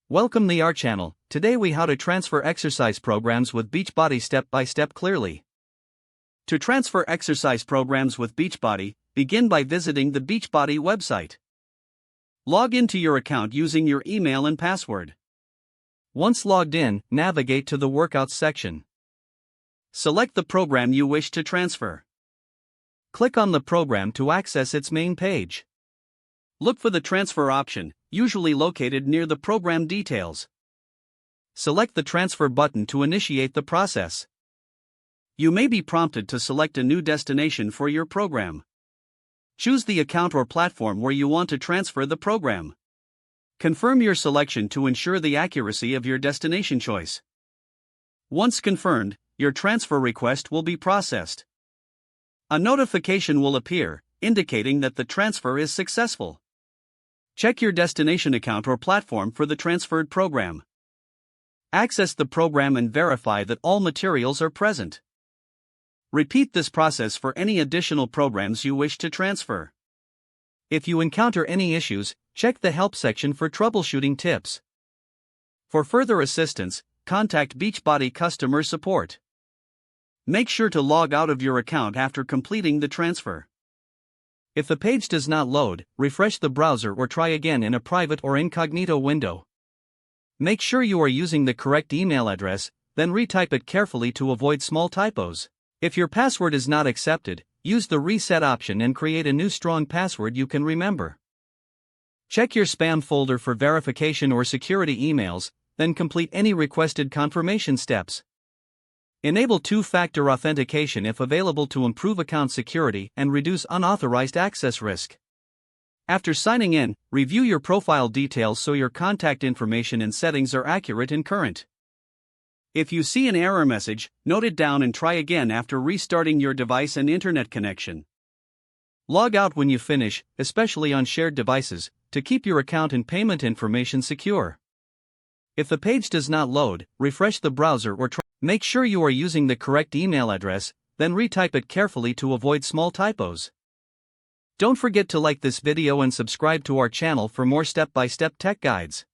Welcome to our channel. Today we how to transfer exercise programs with Beachbody step by step clearly. To transfer exercise programs with Beachbody, begin by visiting the Beachbody website. Log into your account using your email and password. Once logged in, navigate to the Workouts section. Select the program you wish to transfer. Click on the program to access its main page. Look for the transfer option, usually located near the program details. Select the transfer button to initiate the process. You may be prompted to select a new destination for your program. Choose the account or platform where you want to transfer the program. Confirm your selection to ensure the accuracy of your destination choice. Once confirmed, your transfer request will be processed. A notification will appear, indicating that the transfer is successful. Check your destination account or platform for the transferred program. Access the program and verify that all materials are present. Repeat this process for any additional programs you wish to transfer. If you encounter any issues, check the help section for troubleshooting tips. For further assistance, contact Beachbody customer support. Make sure to log out of your account after completing the transfer. If the page does not load, refresh the browser or try again in a private or incognito window. Make sure you are using the correct email address, then retype it carefully to avoid small typos. If your password is not accepted, use the reset option and create a new strong password you can remember. Check your spam folder for verification or security emails, then complete any requested confirmation steps. Enable two-factor authentication if available to improve account security and reduce unauthorized access risk. After signing in, review your profile details so your contact information and settings are accurate and current. If you see an error message, note it down and try again after restarting your device and internet connection. Log out when you finish, especially on shared devices, to keep your account and payment information secure. If the page does not load, refresh the browser or make sure you are using the correct email address, then retype it carefully to avoid small typos. Don't forget to like this video and subscribe to our channel for more step-by-step tech guides.